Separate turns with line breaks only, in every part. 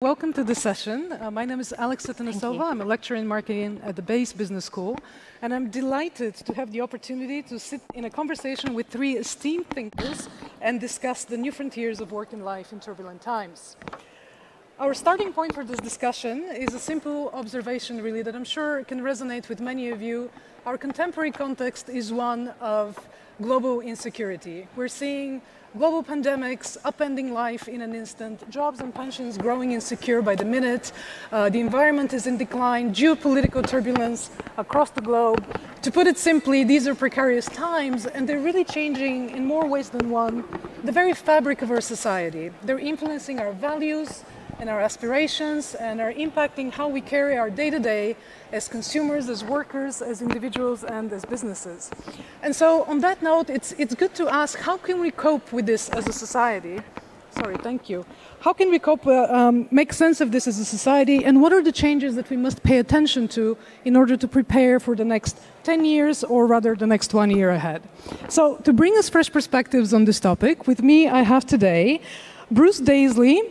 welcome to this session. My name is Atanasova. I'm a lecturer in marketing at the Base Business School, and I'm delighted to have the opportunity to sit in a conversation with three esteemed thinkers and discuss the new frontiers of work and life in turbulent times. Our starting point for this discussion is a simple observation, really, that I'm sure can resonate with many of you. Our contemporary context is one of global insecurity. We're seeing global pandemics upending life in an instant, jobs and pensions growing insecure by the minute, the environment is in decline, geopolitical turbulence across the globe. To put it simply, these are precarious times, and they're really changing in more ways than one the very fabric of our society. They're influencing our values and our aspirations, and are impacting how we carry our day-to-day as consumers, as workers, as individuals, and as businesses. And so on that note, it's good to ask, how can we cope with this as a society? Sorry, thank you. How can we cope, make sense of this as a society, and what are the changes that we must pay attention to in order to prepare for the next 10 years, or rather the next 1 year ahead? So to bring us fresh perspectives on this topic, with me I have today Bruce Daisley,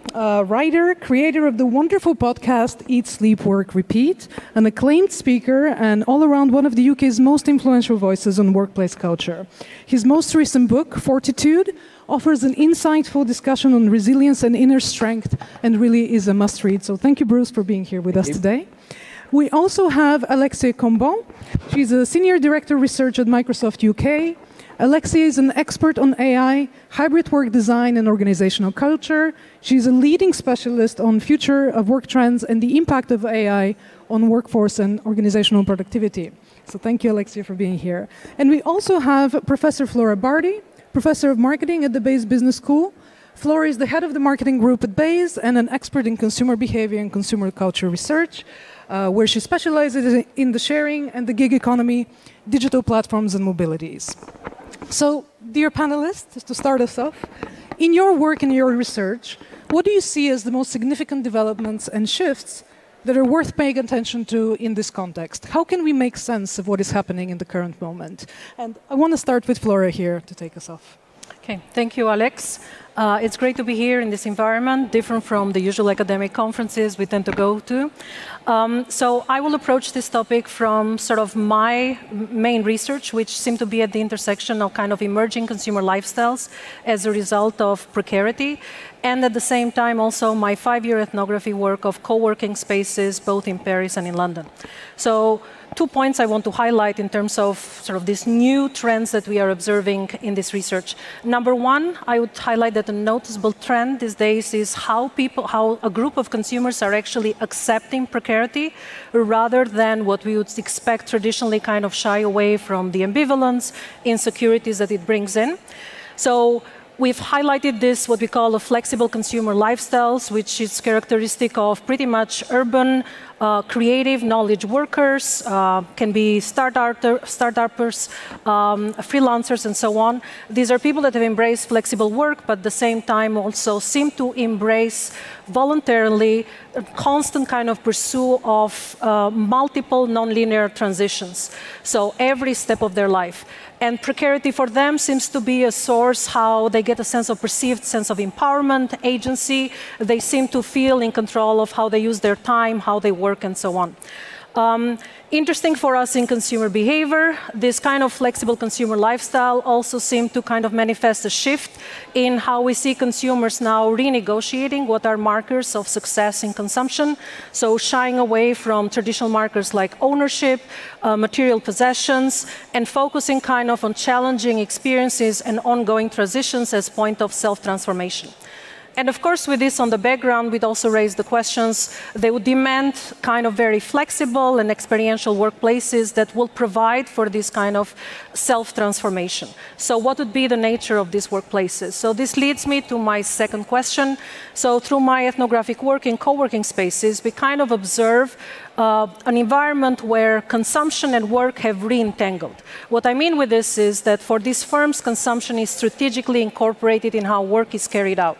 writer, creator of the wonderful podcast Eat, Sleep, Work, Repeat, an acclaimed speaker and all around one of the UK's most influential voices on workplace culture. His most recent book, Fortitude, offers an insightful discussion on resilience and inner strength and really is a must-read. So thank you, Bruce, for being here with us today. We also have Alexia Cambon. She's a senior director of research at Microsoft UK. Alexia is an expert on AI, hybrid work design and organizational culture. She's a leading specialist on future of work trends and the impact of AI on workforce and organizational productivity. So thank you, Alexia, for being here. And we also have Professor Fleura Bardhi, professor of marketing at the Base Business School. Fleura is the head of the marketing group at Base and an expert in consumer behavior and consumer culture research, where she specializes in the sharing and the gig economy, digital platforms and mobilities. So, dear panelists, to start us off, in your work and your research, what do you see as the most significant developments and shifts that are worth paying attention to in this context? How can we make sense of what is happening in the current moment? And I want to start with Fleura here to take us off.
Okay, thank you, Alex. It's great to be here in this environment, different from the usual academic conferences we tend to go to. So I will approach this topic from sort of my main research, which seemed to be at the intersection of kind of emerging consumer lifestyles as a result of precarity, and at the same time also my 5-year ethnography work of co-working spaces both in Paris and in London. So 2 points I want to highlight in terms of sort of these new trends that we are observing in this research. Number one, I would highlight that a noticeable trend these days is how a group of consumers are actually accepting precarity rather than what we would expect traditionally kind of shy away from the ambivalence, insecurities that it brings in. So we've highlighted this, what we call a flexible consumer lifestyles, which is characteristic of pretty much urban, creative knowledge workers, can be startuppers, freelancers, and so on. These are people that have embraced flexible work, but at the same time also seem to embrace voluntarily a constant kind of pursuit of multiple nonlinear transitions. So every step of their life. And precarity for them seems to be a source how they get a perceived sense of empowerment, agency. They seem to feel in control of how they use their time, how they work, and so on. Interesting for us in consumer behavior, this kind of flexible consumer lifestyle also seemed to kind of manifest a shift in how we see consumers now renegotiating what are markers of success in consumption. So shying away from traditional markers like ownership, material possessions, and focusing kind of on challenging experiences and ongoing transitions as point of self-transformation. And of course, with this on the background, we'd also raise the questions. They would demand kind of very flexible and experiential workplaces that will provide for this kind of self-transformation. So what would be the nature of these workplaces? So this leads me to my second question. So through my ethnographic work in co-working spaces, we kind of observe an environment where consumption and work have re-entangled. What I mean with this is that for these firms, consumption is strategically incorporated in how work is carried out.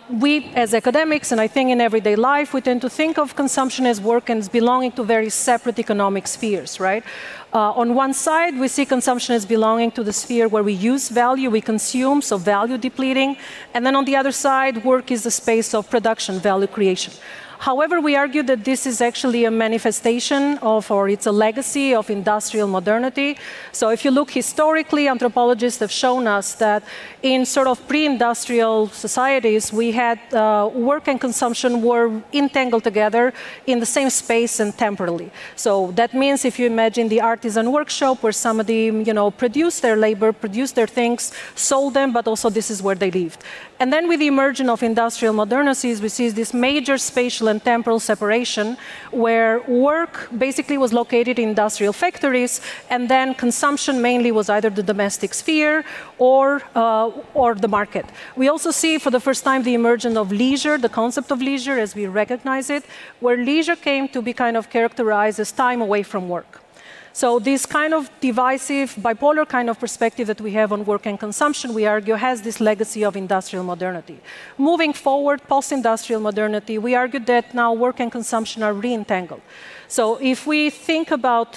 We, as academics, and I think in everyday life, we tend to think of consumption as work and as belonging to very separate economic spheres, right? On one side, we see consumption as belonging to the sphere where we use value, we consume, so value depleting. And then on the other side, work is the space of production, value creation. However, we argue that this is actually a manifestation of, or it's a legacy of industrial modernity. So if you look historically, anthropologists have shown us that in sort of pre-industrial societies, we had work and consumption were entangled together in the same space and temporally. So that means if you imagine the artisan workshop where somebody, produced their labor, produced their things, sold them, but also this is where they lived. And then with the emergence of industrial modernities, we see this major spatial and temporal separation where work basically was located in industrial factories, and then consumption mainly was either the domestic sphere or the market. We also see for the first time the emergence of leisure, the concept of leisure as we recognize it, where leisure came to be kind of characterized as time away from work. So this kind of divisive, bipolar kind of perspective that we have on work and consumption, we argue, has this legacy of industrial modernity. Moving forward, post-industrial modernity, we argue that now work and consumption are re-entangled. So if we think about,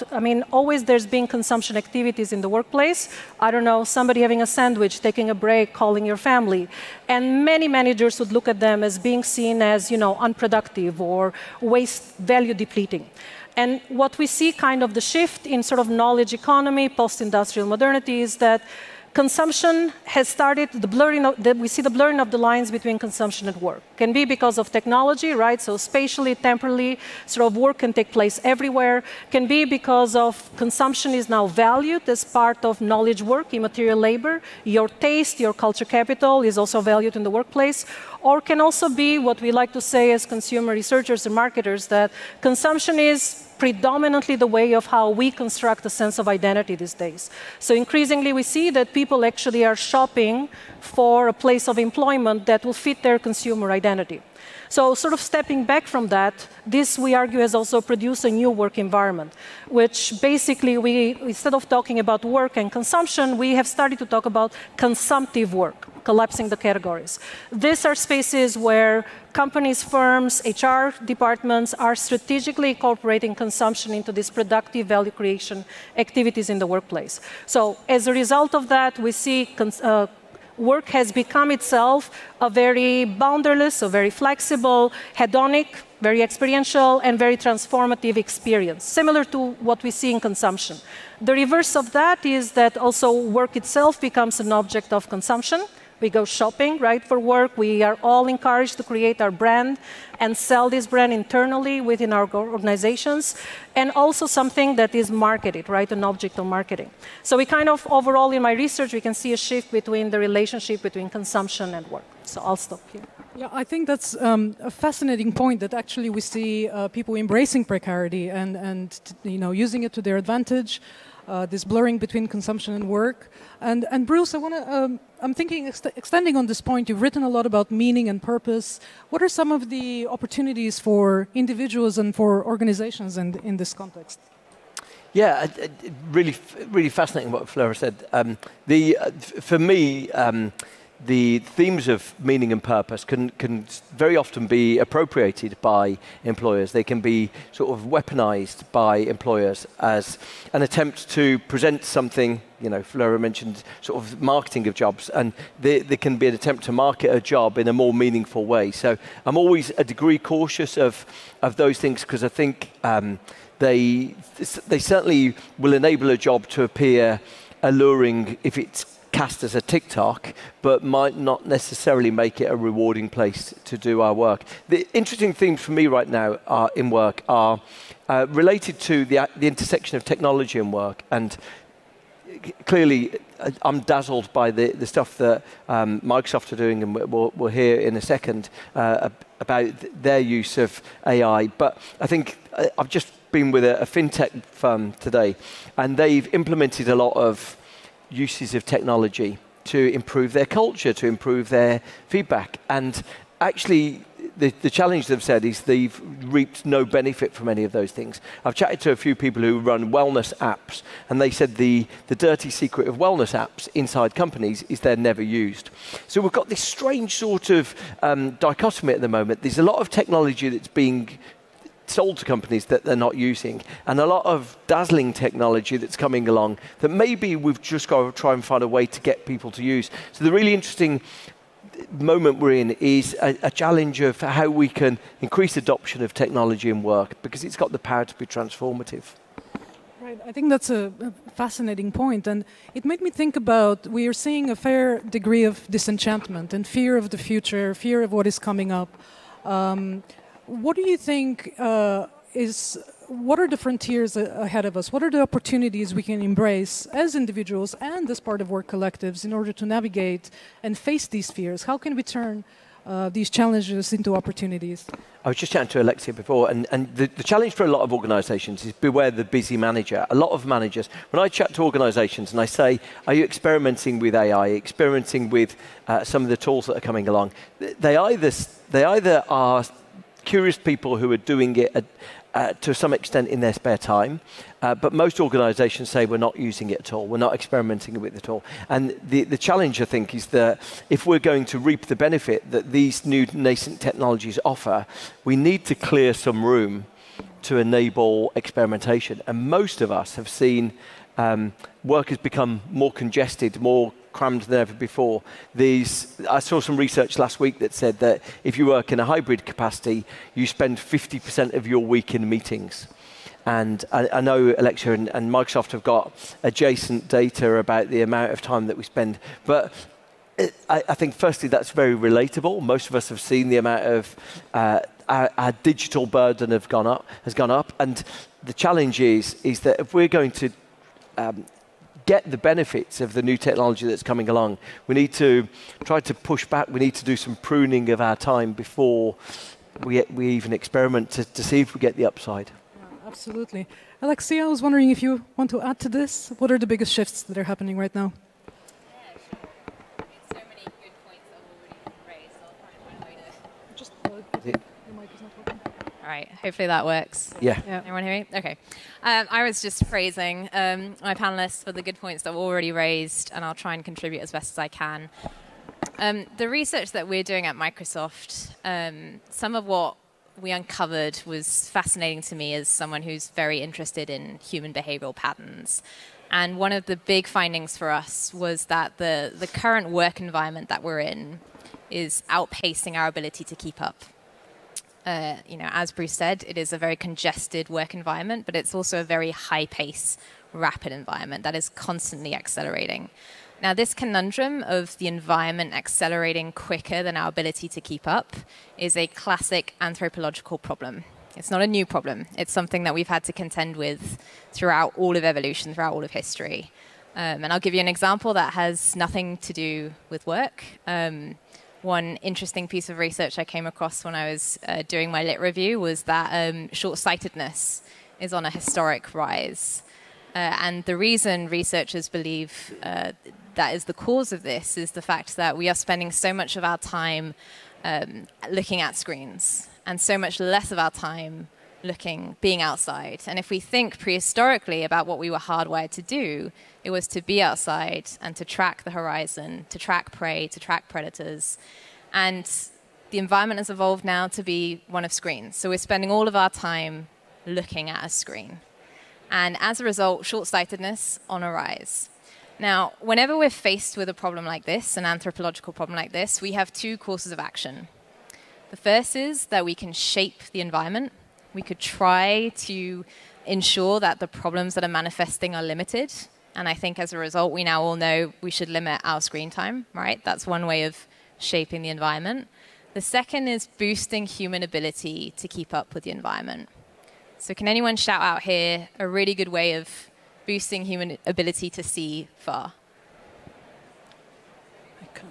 always there's been consumption activities in the workplace. I don't know, somebody having a sandwich, taking a break, calling your family. And many managers would look at them as being seen as, unproductive or waste, value depleting. And what we see kind of the shift in sort of knowledge economy, post-industrial modernity, is that consumption has started, we see the blurring of the lines between consumption and work. Can be because of technology, right? So spatially, temporally, sort of work can take place everywhere. Can be because of consumption is now valued as part of knowledge work, immaterial labor. Your taste, your culture capital is also valued in the workplace. Or can also be what we like to say as consumer researchers and marketers, that consumption is predominantly the way of how we construct a sense of identity these days. So increasingly we see that people actually are shopping for a place of employment that will fit their consumer identity. So sort of stepping back from that, this, we argue, has also produced a new work environment, which basically instead of talking about work and consumption, we have started to talk about consumptive work, collapsing the categories. These are spaces where companies, firms, HR departments are strategically incorporating consumption into these productive value creation activities in the workplace. So as a result of that, we see work has become itself a very boundaryless, a very flexible, hedonic, very experiential, and very transformative experience, similar to what we see in consumption. The reverse of that is that also work itself becomes an object of consumption. We go shopping, right, for work. We are all encouraged to create our brand and sell this brand internally within our organizations, and also something that is marketed, right, an object of marketing. So we kind of, overall in my research, we can see a shift between the relationship between consumption and work. So I'll stop here.
Yeah, I think that's a fascinating point, that actually we see people embracing precarity and using it to their advantage. This blurring between consumption and work. And Bruce, I'm thinking, extending on this point, you've written a lot about meaning and purpose. What are some of the opportunities for individuals and for organizations in this context?
Yeah, really fascinating what Fleura said. For me, the themes of meaning and purpose can very often be appropriated by employers. They can be sort of weaponized by employers as an attempt to present something. Fleura mentioned sort of marketing of jobs, and there can be an attempt to market a job in a more meaningful way. So I'm always a degree cautious of those things, because I think they certainly will enable a job to appear alluring if it's cast as a TikTok, but might not necessarily make it a rewarding place to do our work. The interesting themes for me right now in work are related to the intersection of technology and work. And clearly, I'm dazzled by the stuff that Microsoft are doing, and we'll hear in a second about their use of AI. But I think I've just been with a fintech firm today, and they've implemented a lot of uses of technology to improve their culture, to improve their feedback. And actually, the challenge they've said is they've reaped no benefit from any of those things. I've chatted to a few people who run wellness apps, and they said the dirty secret of wellness apps inside companies is they're never used. So we've got this strange sort of dichotomy at the moment. There's a lot of technology that's being sold to companies that they're not using, and a lot of dazzling technology that's coming along that maybe we've just got to try and find a way to get people to use. So the really interesting moment we're in is a challenge of how we can increase adoption of technology in work, because it's got the power to be transformative.
Right, I think that's a fascinating point, and it made me think about, we are seeing a fair degree of disenchantment and fear of the future, fear of what is coming up. What do you think what are the frontiers ahead of us? What are the opportunities we can embrace as individuals and as part of work collectives in order to navigate and face these fears? How can we turn these challenges into opportunities?
I was just chatting to Alexia before, and the challenge for a lot of organisations is beware the busy manager. A lot of managers, when I chat to organisations and I say, are you experimenting with AI, experimenting with some of the tools that are coming along, they either are curious people who are doing it to some extent in their spare time, but most organisations say we're not using it at all, we're not experimenting with it at all. And the challenge, I think, is that if we're going to reap the benefit that these new nascent technologies offer, we need to clear some room to enable experimentation. And most of us have seen work has become more congested, more crammed than ever before. I saw some research last week that said that if you work in a hybrid capacity, you spend 50% of your week in meetings. And I know Alexia and Microsoft have got adjacent data about the amount of time that we spend. But I think, firstly, that's very relatable. Most of us have seen the amount of our digital burden has gone up. And the challenge is that if we're going to get the benefits of the new technology that's coming along, we need to try to push back. We need to do some pruning of our time before we even experiment to see if we get the upside.
Yeah, absolutely. Alexia, I was wondering if you want to add to this. What are the biggest shifts that are happening right now?
Yeah, sure. So many good points that have already been raised, so I'll try and find a way to...
Just the mic is not working.
All right, hopefully that works.
Yeah.
Everyone hear me? Okay. I was just praising my panelists for the good points that were already raised, and I'll try and contribute as best as I can. The research that we're doing at Microsoft, some of what we uncovered was fascinating to me as someone who's very interested in human behavioral patterns. And one of the big findings for us was that the current work environment that we're in is outpacing our ability to keep up. As Bruce said, it is a very congested work environment, but it's also a very high-pace, rapid environment that is constantly accelerating. Now, this conundrum of the environment accelerating quicker than our ability to keep up is a classic anthropological problem. It's not a new problem. It's something that we've had to contend with throughout all of evolution, throughout all of history. And I'll give you an example that has nothing to do with work. One interesting piece of research I came across when I was doing my lit review was that short-sightedness is on a historic rise. And the reason researchers believe that is the cause of this is the fact that we are spending so much of our time looking at screens and so much less of our time being outside. And if we think prehistorically about what we were hardwired to do, it was to be outside and to track the horizon, to track prey, to track predators. And the environment has evolved now to be one of screens. So we're spending all of our time looking at a screen. And as a result, short-sightedness on a rise. Now, whenever we're faced with a problem like this, an anthropological problem like this, we have two courses of action. The first is that we can shape the environment. We could try to ensure that the problems that are manifesting are limited. And I think as a result, we now all know we should limit our screen time, right? That's one way of shaping the environment. The second is boosting human ability to keep up with the environment. So can anyone shout out here a really good way of boosting human ability to see far?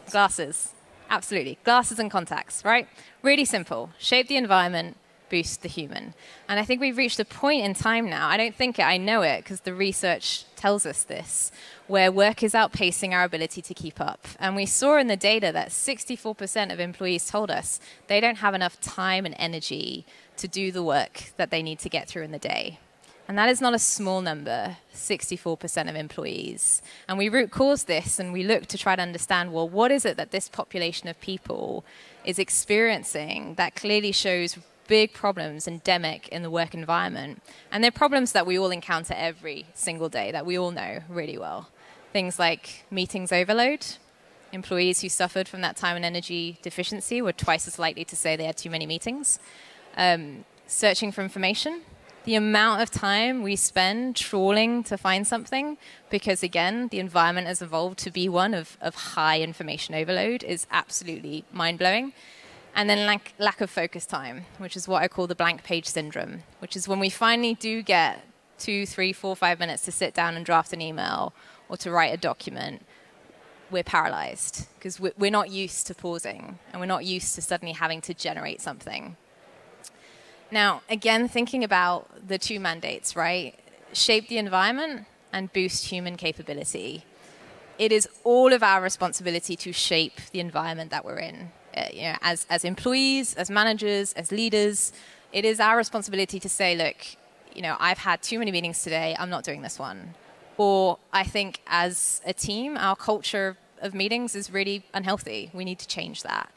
Glasses. Absolutely. Glasses and contacts, right? Really simple. Shape the environment, boost the human. And I think we've reached a point in time now, I don't think it, I know it, because the research tells us this, where work is outpacing our ability to keep up. And we saw in the data that 64% of employees told us they don't have enough time and energy to do the work that they need to get through in the day. And that is not a small number, 64% of employees. And we root cause this, and we look to try to understand, well, what is it that this population of people is experiencing that clearly shows big problems endemic in the work environment? And they're problems that we all encounter every single day, that we all know really well. Things like meetings overload. Employees who suffered from that time and energy deficiency were twice as likely to say they had too many meetings. Searching for information. The amount of time we spend trawling to find something, because again, the environment has evolved to be one of high information overload, is absolutely mind-blowing. And then lack of focus time, which is what I call the blank page syndrome, which is when we finally do get 2, 3, 4, 5 minutes to sit down and draft an email or to write a document, we're paralyzed because we're not used to pausing, and we're not used to suddenly having to generate something. Now, again, thinking about the two mandates, right? Shape the environment and boost human capability. It is all of our responsibility to shape the environment that we're in. As employees, as managers, as leaders, it is our responsibility to say, look, I've had too many meetings today, I'm not doing this one. Or I think as a team, our culture of meetings is really unhealthy. We need to change that.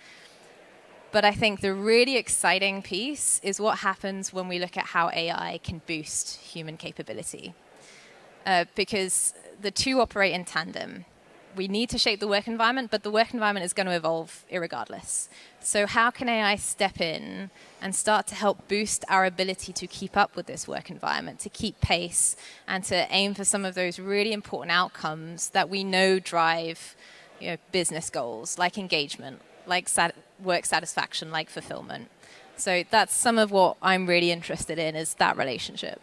But I think the really exciting piece is what happens when we look at how AI can boost human capability. Because the two operate in tandem. We need to shape the work environment, but the work environment is going to evolve irregardless. So how can AI step in and start to help boost our ability to keep up with this work environment, to keep pace, and to aim for some of those really important outcomes that we know drive business goals, like engagement, like work satisfaction, like fulfillment. So that's some of what I'm really interested in, is that relationship.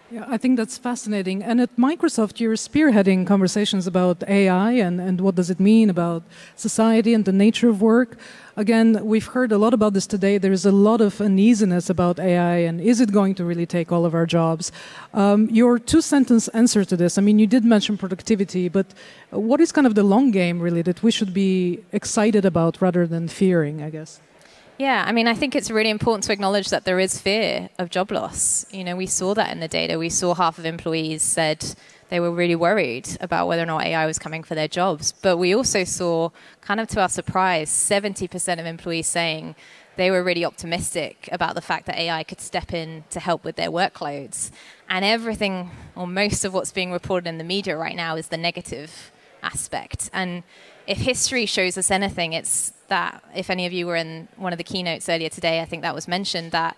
Yeah, I think that's fascinating. And at Microsoft, you're spearheading conversations about AI and what does it mean about society and the nature of work. Again, we've heard a lot about this today. There's a lot of uneasiness about AI and is it going to really take all of our jobs? Your two-sentence answer to this, I mean, you did mention productivity, but what is kind of the long game, really, that we should be excited about rather than fearing, I guess?
Yeah, I mean, I think it's really important to acknowledge that there is fear of job loss. We saw that in the data. We saw half of employees said they were really worried about whether or not AI was coming for their jobs. But we also saw, kind of to our surprise, 70% of employees saying they were really optimistic about the fact that AI could step in to help with their workloads. And everything, or most of what's being reported in the media right now, is the negative aspect. And if history shows us anything, it's that, if any of you were in one of the keynotes earlier today, I think that was mentioned, that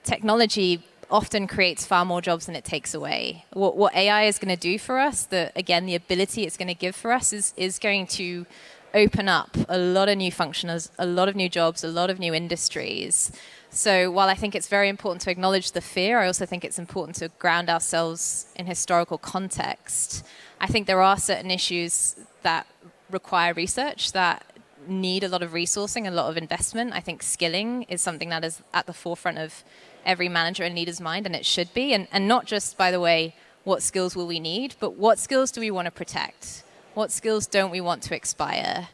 technology often creates far more jobs than it takes away. What AI is going to do for us, the ability it's going to give for us is going to open up a lot of new functions, a lot of new jobs, a lot of new industries. So while I think it's very important to acknowledge the fear, I also think it's important to ground ourselves in historical context. I think there are certain issues that require research, that need a lot of resourcing, a lot of investment. I think skilling is something that is at the forefront of every manager and leader's mind, and it should be. And not just, by the way, what skills will we need, but what skills do we want to protect? What skills don't we want to expire?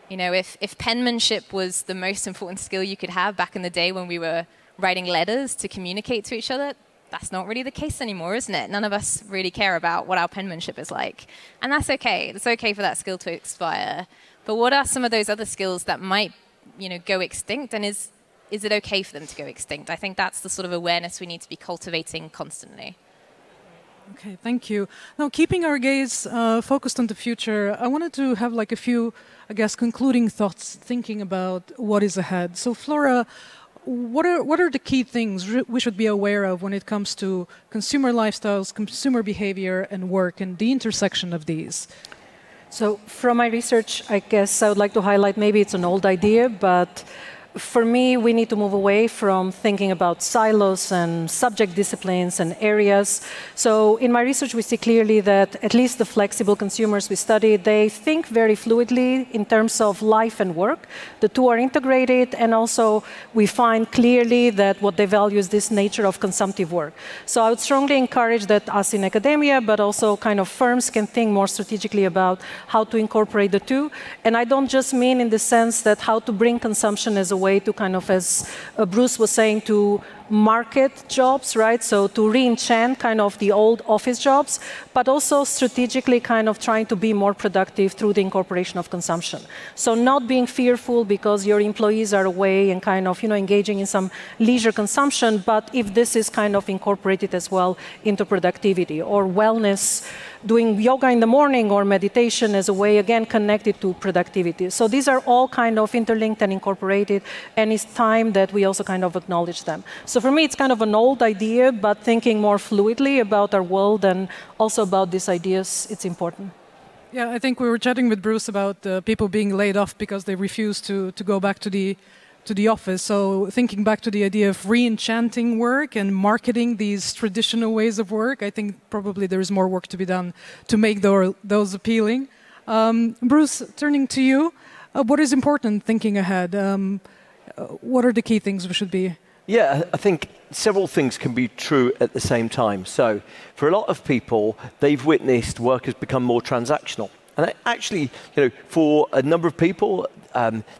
If penmanship was the most important skill you could have back in the day when we were writing letters to communicate to each other, that's not really the case anymore, isn't it? None of us really care about what our penmanship is like. And that's okay. It's okay for that skill to expire. But what are some of those other skills that might, go extinct? And is it okay for them to go extinct? I think that's the sort of awareness we need to be cultivating constantly.
Okay, thank you. Now, keeping our gaze focused on the future, I wanted to have a few, concluding thoughts thinking about what is ahead. So, Fleura, what are the key things we should be aware of when it comes to consumer lifestyles, consumer behavior, and work, and the intersection of these?
So from my research, I guess I would like to highlight, maybe it's an old idea, but for me, we need to move away from thinking about silos and subject disciplines and areas. So in my research, we see clearly that at least the flexible consumers we studied, they think very fluidly in terms of life and work. The two are integrated, and also we find clearly that what they value is this nature of consumptive work. So I would strongly encourage that us in academia, but also kind of firms can think more strategically about how to incorporate the two. And I don't just mean in the sense that how to bring consumption as a way to kind of, as Bruce was saying, to market jobs, right? So to re-enchant kind of the old office jobs, but also strategically kind of trying to be more productive through the incorporation of consumption. So not being fearful because your employees are away and kind of, engaging in some leisure consumption, but if this is kind of incorporated as well into productivity or wellness, doing yoga in the morning or meditation as a way, again, connected to productivity. So these are all kind of interlinked and incorporated, and it's time that we also kind of acknowledge them. So for me, it's kind of an old idea, but thinking more fluidly about our world and also about these ideas, it's important.
Yeah, I think we were chatting with Bruce about people being laid off because they refuse to go back to the office. So thinking back to the idea of re-enchanting work and marketing these traditional ways of work, I think probably there is more work to be done to make those appealing. Bruce, turning to you, what is important thinking ahead? What are the key things we should be?
Yeah, I think several things can be true at the same time. So for a lot of people, they've witnessed work has become more transactional. And actually, for a number of people,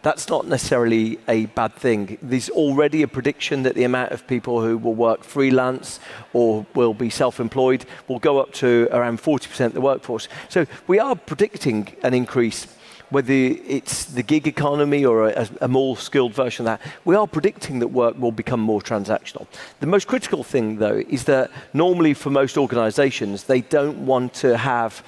that's not necessarily a bad thing. There's already a prediction that the amount of people who will work freelance or will be self-employed will go up to around 40% of the workforce. So we are predicting an increase, whether it's the gig economy or a more skilled version of that. We are predicting that work will become more transactional. The most critical thing, though, is that normally for most organizations, they don't want to have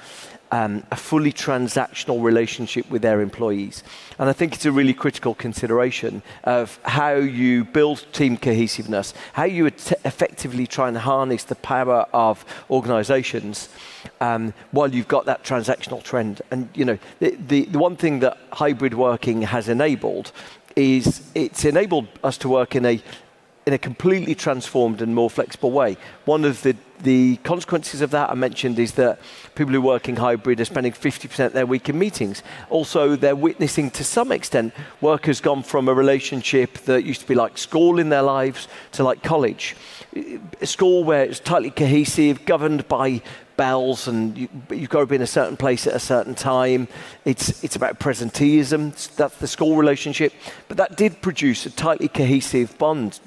a fully transactional relationship with their employees. And I think it's a really critical consideration of how you build team cohesiveness, how you effectively try and harness the power of organizations while you've got that transactional trend. And the one thing that hybrid working has enabled is it's enabled us to work in a completely transformed and more flexible way. One of the consequences of that I mentioned is that people who are working hybrid are spending 50% of their week in meetings. Also, they're witnessing to some extent work has gone from a relationship that used to be like school in their lives to like college. A school where it's tightly cohesive, governed by bells, and you've got to be in a certain place at a certain time. It's about presenteeism. That's the school relationship. But that did produce a tightly cohesive bond.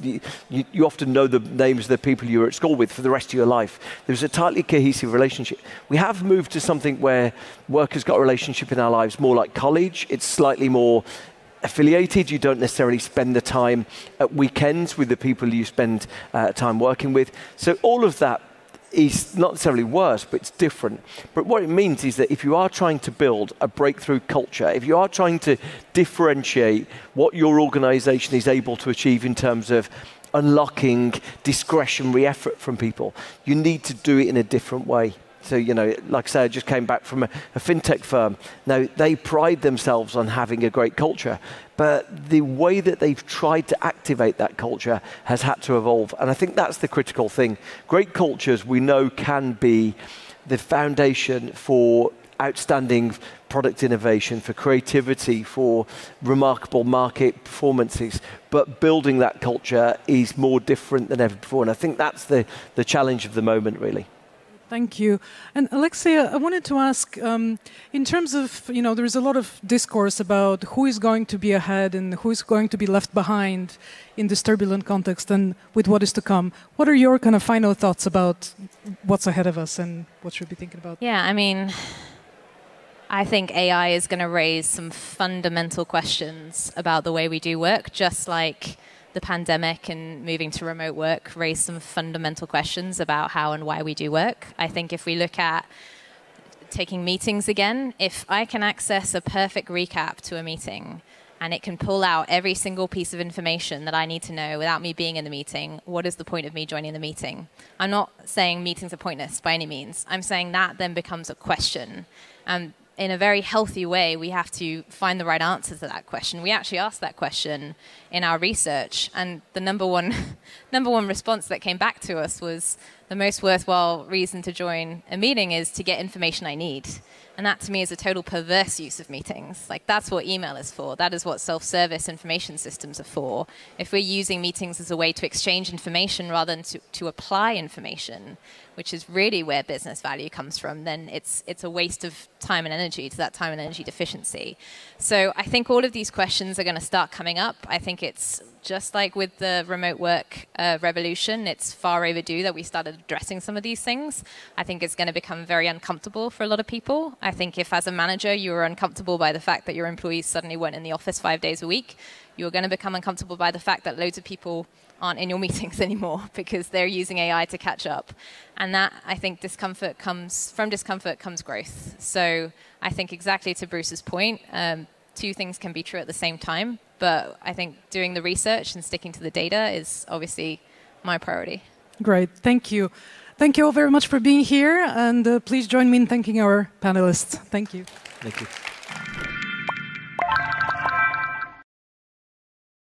You often know the names of the people you were at school with for the rest of your life. There's a tightly cohesive relationship. We have moved to something where work has got a relationship in our lives more like college. It's slightly more affiliated. You don't necessarily spend the time at weekends with the people you spend time working with. So all of that is not necessarily worse, but it's different. But what it means is that if you are trying to build a breakthrough culture, if you are trying to differentiate what your organization is able to achieve in terms of unlocking discretionary effort from people, you need to do it in a different way. So, like I say, I just came back from a fintech firm. Now, they pride themselves on having a great culture, but the way that they've tried to activate that culture has had to evolve. And I think that's the critical thing. Great cultures, we know, can be the foundation for outstanding product innovation, for creativity, for remarkable market performances. But building that culture is more different than ever before. And I think that's the challenge of the moment, really.
Thank you. And Alexia, I wanted to ask, in terms of, there is a lot of discourse about who is going to be ahead and who is going to be left behind in this turbulent context and with what is to come. What are your kind of final thoughts about what's ahead of us and what should we be thinking about?
Yeah, I think AI is going to raise some fundamental questions about the way we do work, just like the pandemic and moving to remote work raised some fundamental questions about how and why we do work. I think if we look at taking meetings again, if I can access a perfect recap to a meeting and it can pull out every single piece of information that I need to know without me being in the meeting, what is the point of me joining the meeting? I'm not saying meetings are pointless by any means. I'm saying that then becomes a question. in a very healthy way, we have to find the right answer to that question. We actually asked that question in our research, and the number one response that came back to us was the most worthwhile reason to join a meeting is to get information I need. And that to me is a total perverse use of meetings. Like, that's what email is for. That is what self-service information systems are for. If we're using meetings as a way to exchange information rather than to apply information, which is really where business value comes from, then it's a waste of time and energy, to that time and energy deficiency. So I think all of these questions are going to start coming up. I think it's just like with the remote work revolution, it's far overdue that we started addressing some of these things. I think it's going to become very uncomfortable for a lot of people. I think if as a manager you were uncomfortable by the fact that your employees suddenly weren't in the office 5 days a week, you're going to become uncomfortable by the fact that loads of people aren't in your meetings anymore because they're using AI to catch up. And that, I think, from discomfort comes growth. So I think exactly to Bruce's point, two things can be true at the same time. But I think doing the research and sticking to the data is obviously my priority.
Great, thank you. Thank you all very much for being here. And please join me in thanking our panelists. Thank you.
Thank you.